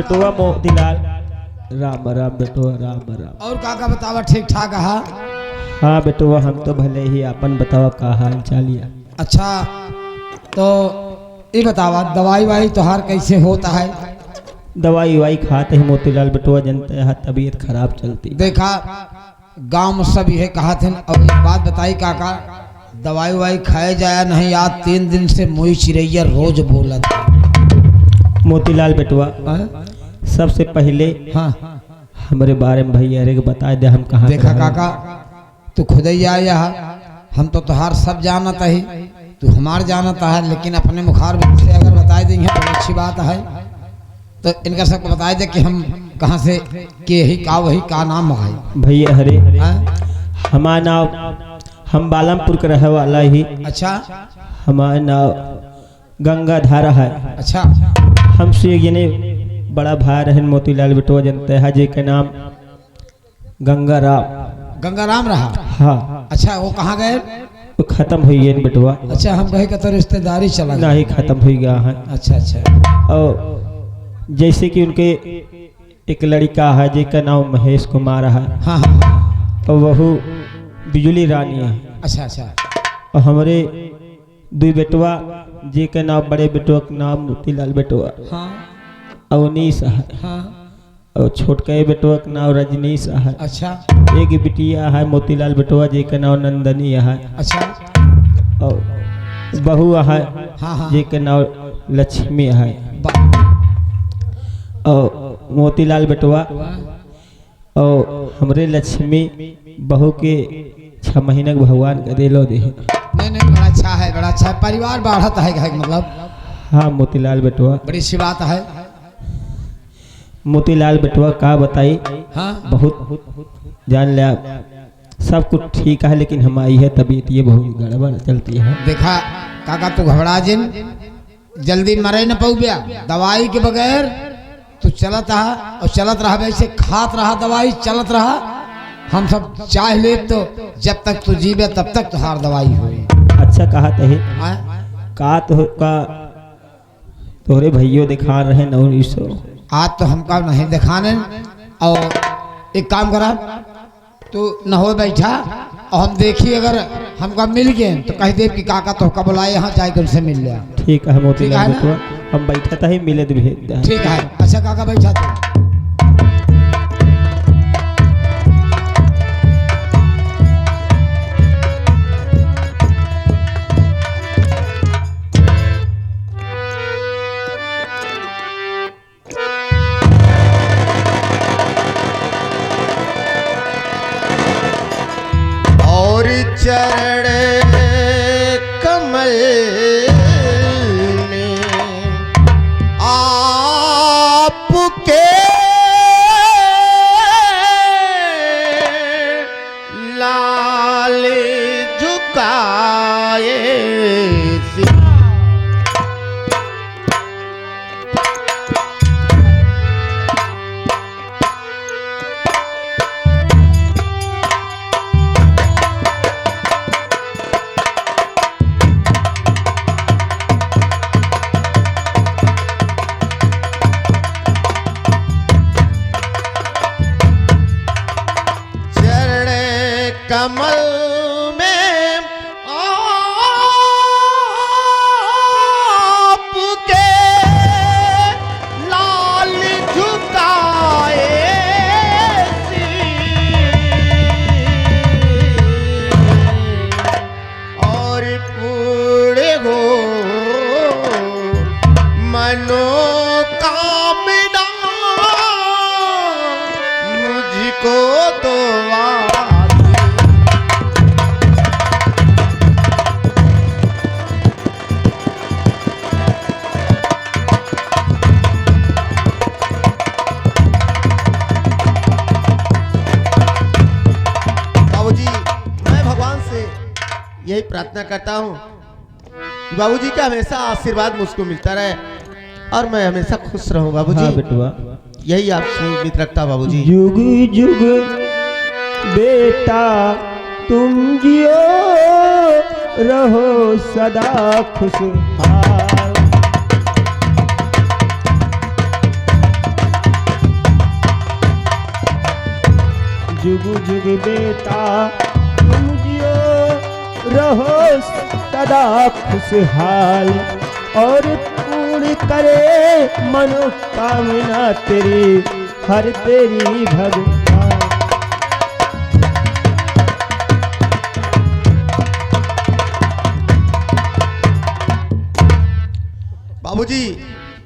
बेटुआ मोतीलाल। राम राम बेटुआ, राम राम। और काका बतावा ठीक ठाक है? हाँ बेटुआ, हम तो भले ही, अपन बतावा का हाल चालिया। अच्छा तो ये बतावा दवाई वाई तोहार कैसे होता है? दवाई वाई खाते हैं मोतीलाल बेटुआ, जनते हैं तबीयत खराब चलती। देखा गांव में सब यह कहा थे। और एक बात बताई काका, दवाई वाई खाए जाया नहीं, आज 3 दिन से मुई चिड़ैया रोज बोला था। मोतीलाल बेटुआ सबसे पहले हाँ हमारे बारे में भैया रे बता दे, हम कहाँ देखा काका तू खुद ही आया है, हम तो तुहार सब जानता है, तू हमार जानता है, लेकिन अपने मुखार से अगर बता देंगे तो अच्छी बात है। तो इनका सबको बता दे कि हम कहाँ से के ही का वही का नाम है भैया हरे। हाँ? हमारा नाम, हम बालमपुर के रहे वाला ही। अच्छा हमारा नाम गंगाधारा है। अच्छा हमसे ये बड़ा भाई रहन मोतीलाल बेटुआ, जनते हैं जी के नाम गंगाराम। गंगाराम रहा? हाँ। अच्छा वो कहाँ गए? वो खत्म हुई है बेटुआ। अच्छा हम कहे तो रिश्तेदारी चला गया? नहीं, खत्म हो गया है। अच्छा अच्छा। और जैसे कि उनके एक लड़का है जिसका नाम महेश कुमार है। हाँ हाँ। और वह बिजली रानी है। अच्छा अच्छा। और हमारे 2 बेटुआ जिसका नाम, बड़े बेटुआ का नाम मोतीलाल बेटुआ हाँ अवनीश है। हाँ। और छोटके बेटुआ का नाम रजनीश है। अच्छा एक बिटिया है मोतीलाल बेटुआ जिसका नाम नंदनी है। अच्छा। और बहू है हाँ हाँ। जिसका नाम लक्ष्मी है। और मोतीलाल बेटुआ और हमरे लक्ष्मी बहू के 6 महीने के भगवान का दिलो दे। नहीं नहीं बड़ा अच्छा है, बड़ा अच्छा है, परिवार बढ़ता है मतलब। हाँ मोतीलाल बेटुआ, बड़ी सी बात है। मोतीलाल बेटुआ का बताई। हाँ बहुत जान लिया, सब कुछ ठीक है, लेकिन हमारी है तबीयत ये बहुत गड़बड़ चलती है। देखा काका तू घबरा जिन, जल्दी मरे न पौबिया। दवाई के बगैर तू चलत रहा और चलत रहा, वैसे खात रहा दवाई, चलत रहा। हम सब चाह ले तो जब तक तू जीवे तब तक तुहार दवाई हो। अच्छा कहा तहे का तो का तोहरे भैयो दिखा रहे न सो। आज तो हमका नहीं दिखाने। और एक काम करा, तू न हो बैठा और हम देखी अगर हमका मिल गए तो कह दे कि काका तो का बुलाए यहाँ जाके उनसे मिल लिया। ठीक है मोतीलाल बेटुआ, हम बैठा था ही मिले तो भेज दे। ठीक है। अच्छा काका बैठा तू। चरण कमल ने आपके लाल झुकाए कमल में आपके लाल झुकाए और पूरे हो मनोकामना मुझको तो यही प्रार्थना करता हूँ कि बाबूजी का हमेशा आशीर्वाद मुझको मिलता रहे और मैं हमेशा खुश रहूं बाबूजी। हाँ बेटुआ, यही आपसे उम्मीद रखता बाबूजी। जुग जुग बेटा तुम जियो रहो सदा खुशहाल। जुग जुग बेटा तुम जियो रहो सदा खुशहाल और पूर्ण करे मनोकामना तेरी हर तेरी भगवान। बाबूजी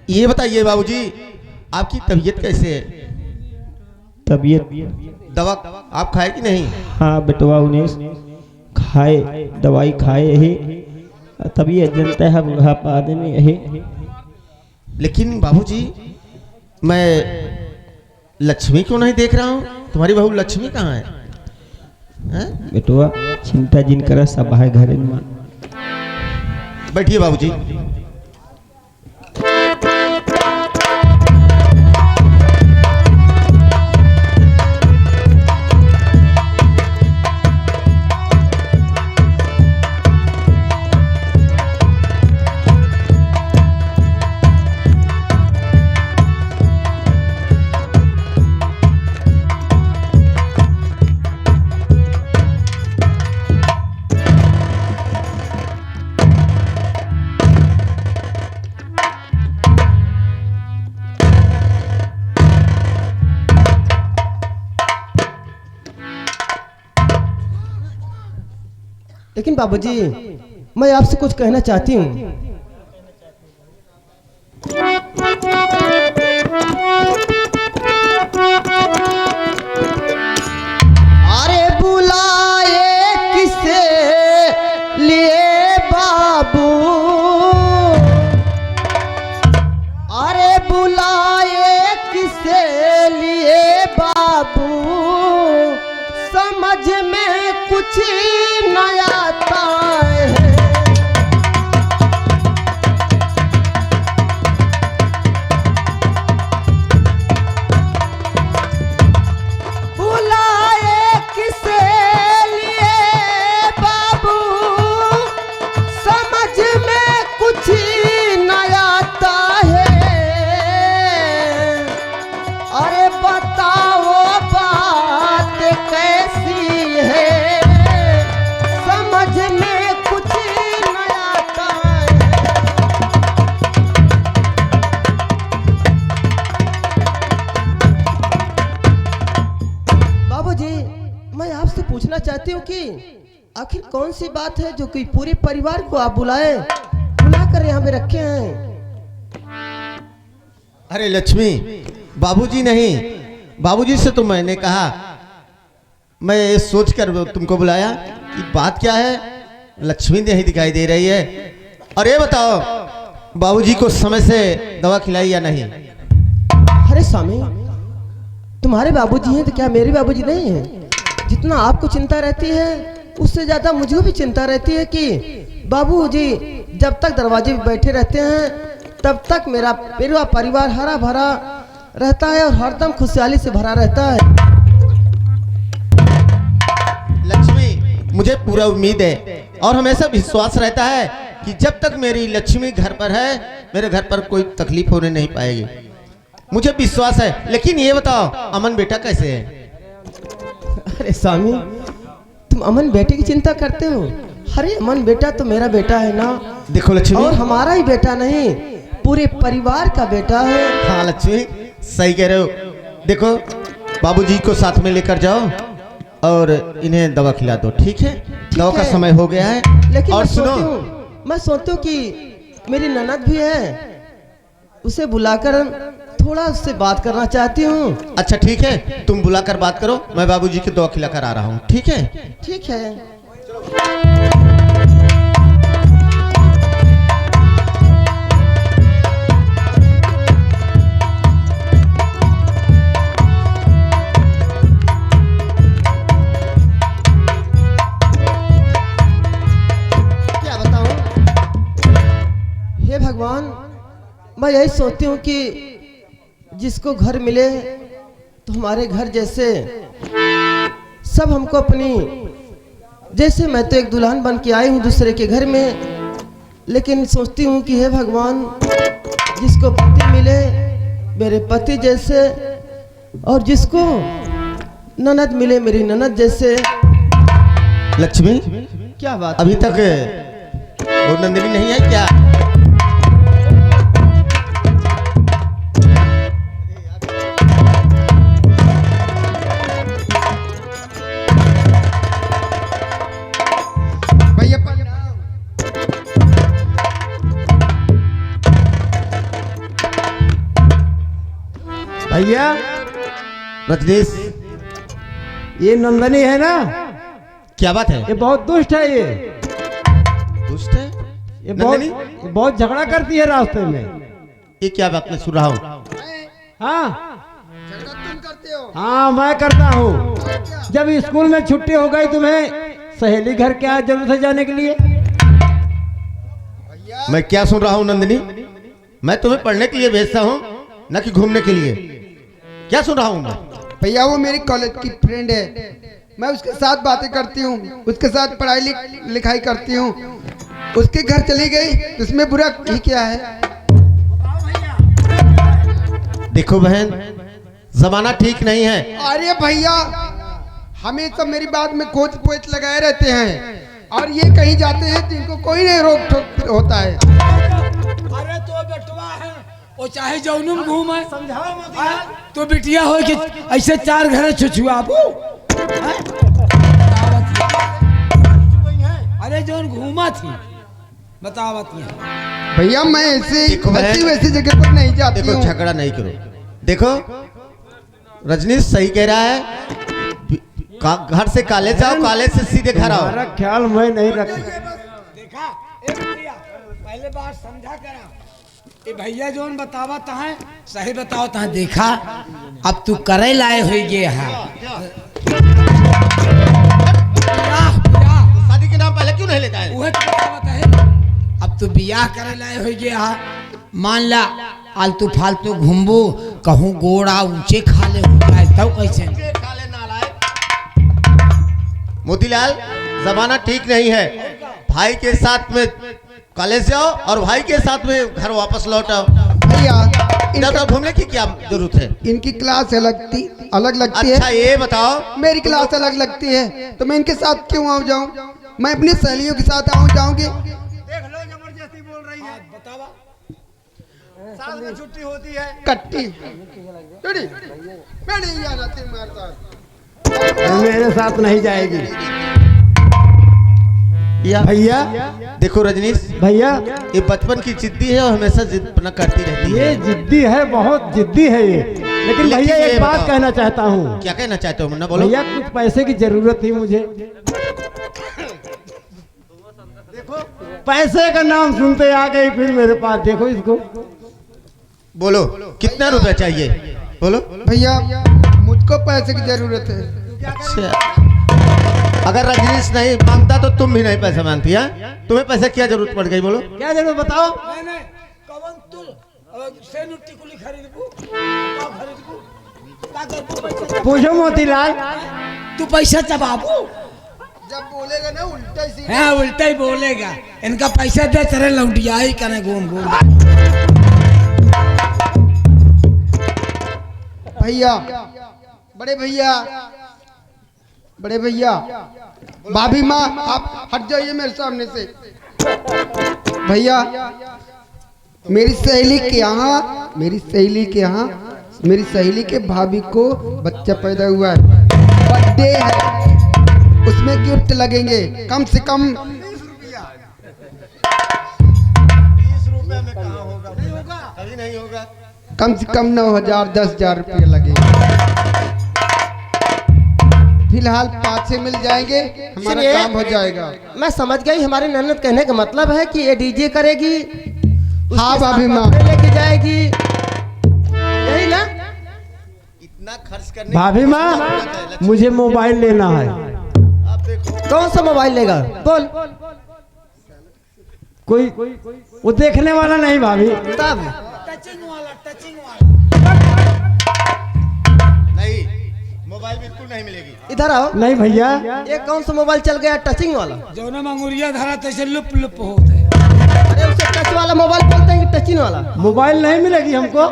ये बताइए बाबूजी, आपकी तबीयत कैसे है? तबीयत दवा आप खाए कि नहीं? हाँ बेटवा उन्हें खाए, दवाई खाए यही तबीयत जनता है बुढ़ापा आदमी यही। लेकिन बाबूजी मैं लक्ष्मी क्यों नहीं देख रहा हूँ? तुम्हारी बहू लक्ष्मी कहाँ है? हैं? बेटवा चिंता जिन कर सब है घर में। बैठिए बाबूजी। लेकिन बाबूजी मैं आपसे कुछ कहना चाहती हूँ। अरे बुलाए किसे लिए बाबू, अरे बुलाए किसे लिए बाबू, समझ में कुछ नया आता है। बुलाए किसे लिए बाबू, समझ में कुछ नया आता है। अरे बताओ बात कैसी है, समझ में कुछ नया आता है। बाबूजी मैं आपसे पूछना चाहती हूँ कि आखिर कौन सी बात है जो कि पूरे परिवार को आप बुला कर यहाँ पे रखे हैं। अरे लक्ष्मी, बाबूजी नहीं, बाबूजी से तो मैंने कहा, मैं ये सोच कर तुमको बुलाया कि बात क्या है। लक्ष्मी नहीं दिखाई दे रही है। और ये बताओ बाबूजी को समय से दवा खिलाई या नहीं? अरे स्वामी तुम्हारे बाबूजी हैं तो क्या मेरे बाबूजी नहीं हैं? जितना आपको चिंता रहती है उससे ज्यादा मुझे भी चिंता रहती है कि बाबूजी जब तक दरवाजे पे बैठे रहते हैं तब तक मेरा पूरा परिवार हरा भरा रहता है और हरदम खुशहाली से भरा रहता है। लक्ष्मी, मुझे पूरा उम्मीद है और हमेशा विश्वास रहता है कि जब तक मेरी लक्ष्मी घर पर है मेरे घर पर कोई तकलीफ होने नहीं पाएगी। मुझे विश्वास है। लेकिन ये बताओ अमन बेटा कैसे है? अरे स्वामी तुम अमन बेटे की चिंता करते हो? अरे अमन बेटा तो मेरा बेटा है ना। देखो लक्ष्मी, और हमारा ही बेटा नहीं पूरे परिवार का बेटा है। हाँ लक्ष्मी सही कह रहे हो। देखो बाबूजी को साथ में लेकर जाओ और इन्हें दवा खिला दो, ठीक है? दवा का समय हो गया है। लेकिन और सुनो, मैं सोचती हूँ कि मेरी ननद भी है, उसे बुलाकर थोड़ा उससे बात करना चाहती हूँ। अच्छा ठीक है, तुम बुलाकर बात करो, मैं बाबूजी की दवा खिलाकर आ रहा हूँ, ठीक है? ठीक है। क्या बताऊं? हे भगवान, मैं यही सोचती हूँ कि जिसको घर मिले तो हमारे घर जैसे सब हमको अपनी, जैसे मैं तो एक दुल्हन बन के आई हूँ दूसरे के घर में, लेकिन सोचती हूँ कि हे भगवान जिसको पति मिले मेरे पति जैसे, और जिसको ननद मिले मेरी ननद जैसे। लक्ष्मी, क्या बात? अभी तक वो नंदिनी नहीं है क्या? भैया भैया रजनीश, ये नंदनी है ना, क्या बात है? ये बहुत दुष्ट है। ये दुष्ट है? ये नंदनी? बहुत झगड़ा करती है रास्ते में। ये क्या बात मैं सुन रहा हूँ? हाँ तुम करते हो? हाँ, मैं करता हूँ। जब स्कूल में छुट्टी हो गई तुम्हें सहेली घर क्या जरूरत है जाने के लिए? मैं क्या सुन रहा हूँ नंदिनी? मैं तुम्हें पढ़ने के लिए भेजता हूँ, न कि घूमने के लिए। क्या सुन रहा हूँ मैं? भैया वो मेरी कॉलेज की फ्रेंड है, मैं उसके साथ बातें करती हूँ, उसके साथ पढ़ाई लिखाई करती हूँ। उसके घर चली गई तो इसमें बुरा ही क्या है? देखो बहन, जमाना ठीक नहीं है। अरे भैया हमेशा मेरी बात में खोज पोच लगाए रहते हैं, और ये कहीं जाते हैं जिनको कोई नहीं रोक टोक होता है। अरे तो बेटवा है, वो चाहे जौनुम घूमे, तो बिटिया हो कि ऐसे चार घरे छुछुआबू। अरे जौन घूमा थी बतावत नहीं। भैया मैं ऐसे देखो बहन, ऐसी वैसी जगह पर नहीं जाती देखो हूँ। झगड़ा नहीं करो। देखो रजनीश सही कह रहा है, घर से कॉलेज जाओ, कॉलेज से सीधे घर आओ। हमारा ख्याल मैं नहीं रखता। देखा ए भैया, पहले बात समझा करा। ए भैया जोन बतावा तहाँ सही बताओ तहाँ। देखा अब तू करे लाए हो ये है शादी के नाम पहले क्यों नहीं लेता है? वह तो बतावत है। अब तू बियाह करे लाए हो ये है, मान ला आलतू फालतू घूमबू, कहूँ गोड़ा ऊंचे खाले हो जाए तब कैसे? मोतीलाल, जमाना ठीक नहीं है। भाई के साथ में कॉलेज जाओ और भाई के साथ में घर वापस लौट आओ। भैया इधर घूमने की क्या जरूरत है? इनकी क्लास अलग लगती अच्छा है, ये बताओ, मेरी क्लास अलग लगती है, तो मैं इनके साथ क्यों आऊँ जाऊँ? मैं अपनी सहेलियों के साथ आऊँ जाऊँगी। देख लो जबरदस्ती बोल रही है। बतावा साल में छुट्टी होती है। कट्टी मैं नहीं जाना तुम्हारे साथ। मेरे साथ नहीं जाएगी। या भैया देखो रजनीश, भैया ये बचपन की जिद्दी है और हमेशा जिद करती रहती ये है। जिद्दी है, बहुत जिद्दी है ये। लेकिन भैया ये एक बात बताओ। कहना चाहता हूँ। क्या कहना चाहते हो मुन्ना, बोलो। भैया कुछ पैसे की जरूरत थी मुझे। देखो पैसे का नाम सुनते आ गई फिर मेरे पास। देखो इसको, बोलो कितना रुपया चाहिए, बोलो। भैया मुझको पैसे की जरूरत है। अच्छा, अगर रजनीश नहीं मांगता तो तुम भी नहीं पैसे मांगती है? तुम्हें पैसे क्या जरूरत पड़ गई, बोलो। क्या जरूरत बताओ। मैंने कवन तुल से नुट्टी कुली खरीदबू, का खरीदबू, का करबू? पूछो मोतीलाल। तू पैसा चबाबू? जब बोलेगा ना उल्टा ही हाँ उल्टा ही बोलेगा। इनका पैसा दे तेरे लौटिया ही कने घूम घूम। भैया बड़े भैया भाभी माँ आप हट जाइए मेरे सामने से। भैया मेरी सहेली के भाभी को बच्चा पैदा हुआ है, बर्थडे है, उसमें गिफ्ट लगेंगे कम से कम 20 रुपए में कहाँ होगा? कभी नहीं होगा। कम से कम 9,000 10,000 रुपये लगेंगे। फिलहाल 5 से मिल जाएंगे, हमारा सुनिए, काम हो जाएगा। मैं समझ गई, हमारी ननद कहने का मतलब है कि ये डीजे करेगी, हाँ भाभी माँ, लेके जाएगी, यही ना? इतना खर्च करने भाभी माँ मुझे मोबाइल लेना है। आप देखो, कौन सा मोबाइल लेगा? बोल। कोई वो देखने वाला नहीं भाभी। तब टचिंग वाला। नहीं मोबाइल बिल्कुल नहीं मिलेगी। इधर आओ। नहीं भैया, ये कौन सा मोबाइल चल गया टचिंग वाला? जो ना मंगूरिया धरा तैसे लुप लुप होते। अरे उसे टच वाला मोबाइल बोलते हैं कि टचिंग वाला? मोबाइल नहीं मिलेगी हमको।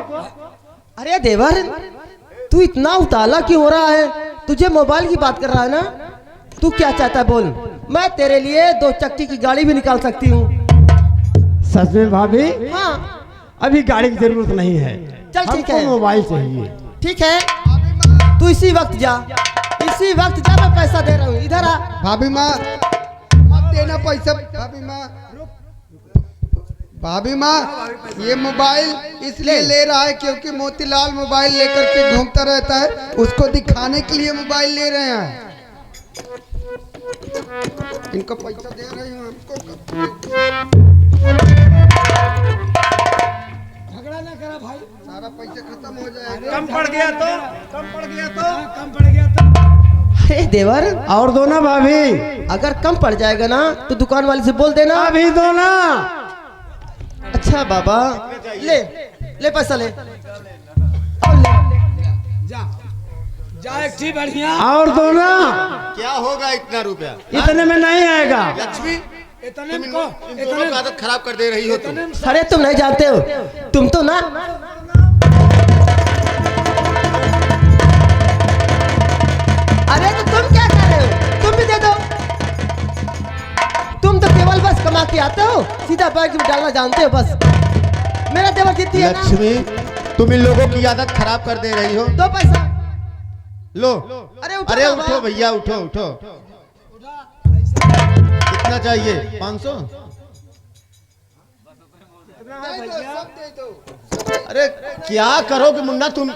अरे देवर, तू इतना उताला क्यों हो रहा है? तुझे मोबाइल की बात कर रहा है ना, तू क्या चाहता है बोल। मैं तेरे लिए 2 चक्की की गाड़ी भी निकाल सकती हूँ। सच में भाभी? हाँ अभी गाड़ी की जरूरत नहीं है, चल ठीक हमको है, मोबाइल चाहिए। ठीक है, तू इसी वक्त जा, इसी वक्त जा, मैं पैसा दे रहा हूँ, इधर आ। भाभी माँ मत देना पैसा। भाभी माँ ये मोबाइल इसलिए ले रहा है क्योंकि मोतीलाल मोबाइल लेकर के घूमता रहता है, उसको दिखाने के लिए मोबाइल ले रहे हैं। इनको पैसा दे रही हूँ हमको। झगड़ा ना करा भाई, सारा पैसा खत्म हो जाएगा। कम पड़ गया तो कम पड़ गया तो अरे देवर, और दो ना भाभी, अगर कम पड़ जाएगा ना तो दुकान वाले से बोल देना। अभी दो ना। अच्छा बाबा, ले ले पैसा ले, जा एक ठीक बढ़िया। और दो ना। क्या होगा इतना रुपया? इतने में नहीं आएगा। लक्ष्मी इतने तुम इन दोनों की आदत खराब कर दे रही हो तुम। अरे तुम नहीं जानते हो, तुम तो ना अरे तो तुम क्या कर रहे हो, तुम भी दे दो। तुम तो केवल बस कमा के आते हो, सीधा बैंक में डालना जानते हो बस। मेरा देवर जीती है ना। लक्ष्मी तुम इन लोगों की आदत खराब कर दे रही हो। दो पैसा। लो अरे उठो अरे ना, उठो भैया, उठो उठो। कितना चाहिए? 500? अरे क्या करोगे मुन्ना तुम?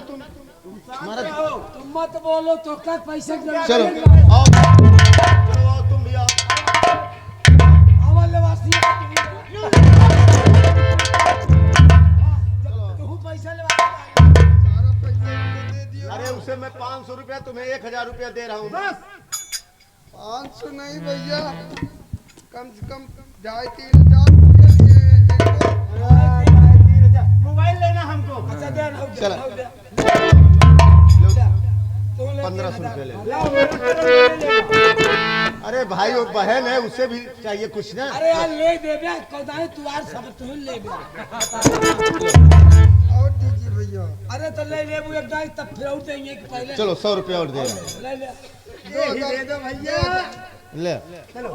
हमारा तुम मत बोलो तो क्या पैसे चलो आओ, चलो आओ तुम भी आओ। अरे उसे मैं 500 रुपया, तुम्हें 1000 रुपया दे रहा हूँ। बस 500 नहीं भैया, कम से कम 2500 मोबाइल लेना हमको। चला 1500 रुपया ले लो। अरे भाई वो बहन है, उसे भी चाहिए कुछ ना। अरे यार ले दे बे, कौदाई तुआर सब तुम ले बे। और दीजिए भैया। अरे तो ले ले वो एक दाई तब फिर और देंगे कि पहले चलो 100 रुपया और दे रहा हूं। ले ले। दे दो भैया। ले चलो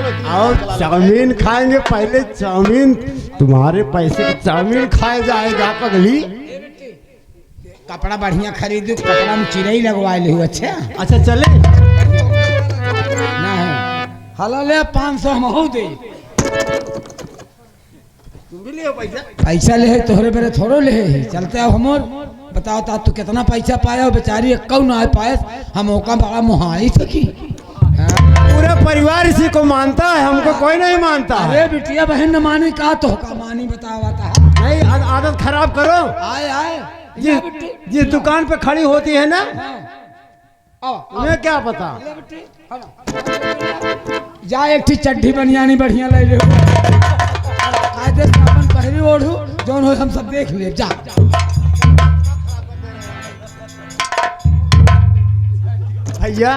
इतना और चला लो। चाउमीन खाएंगे पहले, चाउमीन तुम्हारे पैसे की चाउमीन खाया जाएगा पगली। कपड़ा बढ़िया खरीदू, कपड़ा में चिड़ई लगवा ले। अच्छा अच्छा चले। ना है हला ले 500 हम हो दे। तुम भी ले पैसा। पैसा ले तोहरे बेरे थोड़ो ले, चलते हो हमर। बताओ ता तू कितना पैसा पाया हो? बेचारी एक कौ ना पाए, हम ओका बड़ा मुहाई सकी। पूरा परिवार इसी को मानता है, हमको कोई नहीं मानता है। अरे बिटिया बहन न मानी का तो का मानी बतावा था। नहीं आदत खराब करो। आए आए जिस दुकान पे खड़ी होती है ना, आओ उन्हें क्या पता। जा एक ठी चड्ढी बनियानी बढ़िया ले ले, कायदे से अपन पहरी ओढ़ू, जौन हो हम सब देख ले। जा भैया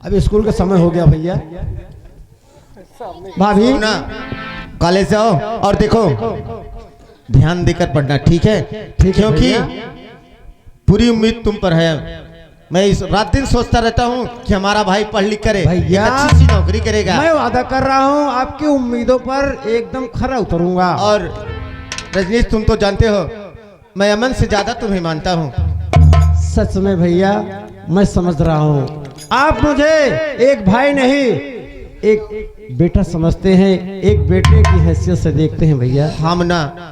अभी स्कूल का समय हो गया भैया। भाभी ना कॉलेज जाओ और देखो, ध्यान देकर पढ़ना, ठीक है? क्योंकि पूरी उम्मीद तुम पर है। मैं इस रात दिन सोचता रहता हूँ कि हमारा भाई पढ़ लिख करे, भैया, एक अच्छी सी नौकरी करेगा। मैं वादा कर रहा हूँ आपकी उम्मीदों पर एकदम खरा उतरूंगा। और रजनीश तुम तो जानते हो मैं अमन से ज्यादा तुम्हें मानता हूँ। सच में भैया मैं समझ रहा हूँ, आप मुझे एक भाई नहीं एक बेटा समझते हैं, एक बेटे की हैसियत से देखते हैं भैया। हम ना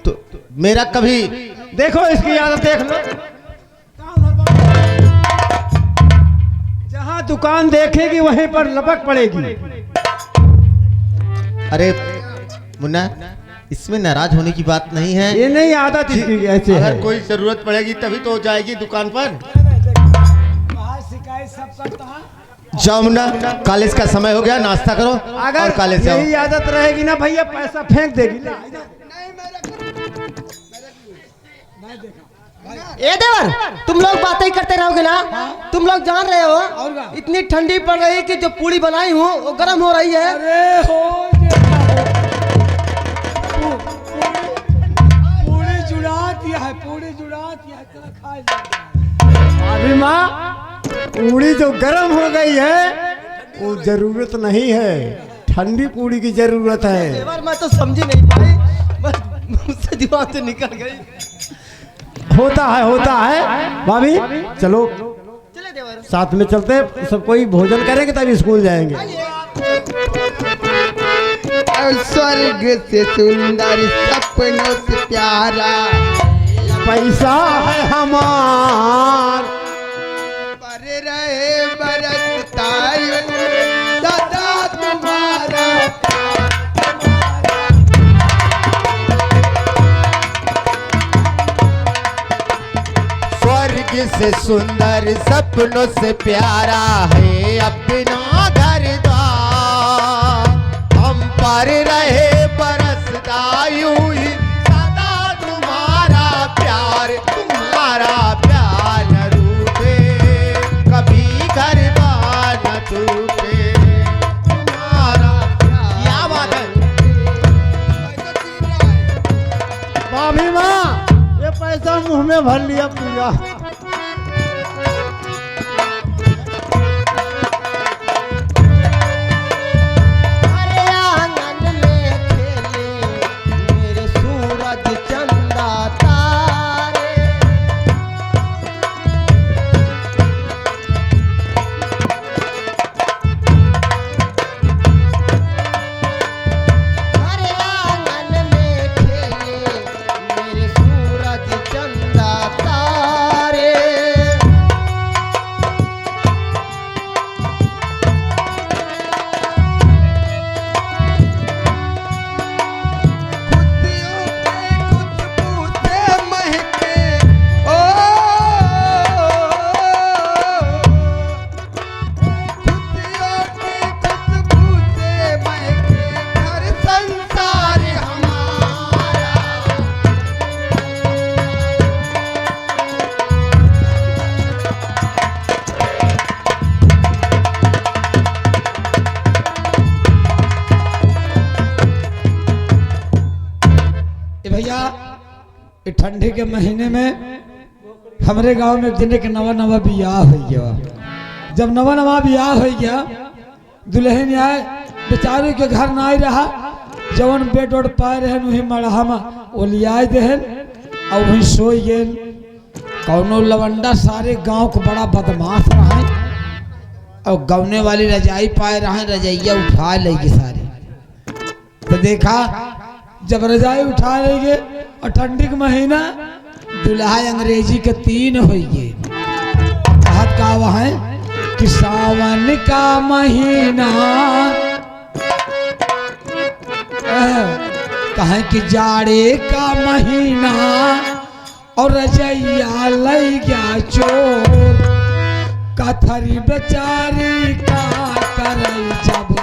तो मेरा कभी देखो इसकी आदत देख लो, जहाँ दुकान देखेगी वहीं पर लपक पड़ेगी। अरे मुन्ना इसमें नाराज होने की बात नहीं है। ये नहीं आदत इसकी ऐसे है। अगर कोई जरूरत पड़ेगी तभी तो जाएगी दुकान पर। शिकायत सब करता है। जाओ मुन्ना, कॉलेज का समय हो गया, नाश्ता करो अगर और कॉलेज जाओ। यही आदत रहेगी ना भैया, पैसा फेंक देगी। ए देवर, तुम लोग बातें ही करते रहोगे ना? तुम लोग जान रहे हो इतनी ठंडी पड़ रही है कि जो पूरी बनाई हूँ वो गर्म हो रही है। अरे हो पूरी जुड़ा दिया है, पूरी जुड़ा दिया है। अभी माँ पूड़ी जो गर्म हो गई है वो जरूरत नहीं है, ठंडी पूड़ी की जरूरत है। देवर मैं तो समझी नहीं पाई, बस मुझसे दिमाग से निकल गई। होता है भाभी, चलो चले देवर। साथ में चलते, सब कोई भोजन करेंगे तभी स्कूल जाएंगे। स्वर्ग से सुंदर सपनों से प्यारा पैसा है हमार, पर रहे बरसतायु सदा तुम्हारा। स्वर्ग से सुंदर सपनों से प्यारा है अपना घर द्वार, हम पर रहे बरसता यूं ही सदा तुम्हारा प्यार न रूठे, कभी घर बार न टूटे, तुम्हारा क्या बात है। भाभी माँ ये पैसा मुंह में भर लिया पूरा। अरे आंगन में खेले मेरे सूरज चंदा तारे, अरे आंगन में खेले मेरे सूरज चंदा तारे। खुशियों के खुशबू से महके ओ, खुशियों की खुशबू से महके घर संसार हमारा। ए भैया ये ठंडी के महीने में हमारे गांव में एक दिन एक नवा बियाह हो गया। जब नवा बियाह हो गया, दुल्हन आए बेचारे के घर ना आई रहा, जवन बेड उड पाए रहे वही मड़हा में ओलियाए देहन और वहीं सो गए। कौनो लवंडा सारे गांव को बड़ा बदमाश रहा और गौने वाली रजाई पाए रहे, रजाइया उठा लेगी सारे। तो देखा जब रजाई उठा लेंगे और ठंडी का महीना दुल्हा अंग्रेजी के 3 हो गए। कहत का वहाँ कि सावन का महीना कहें कि जाड़े का महीना और रजैया लई गया चोर, कथरी बेचारी का करई जब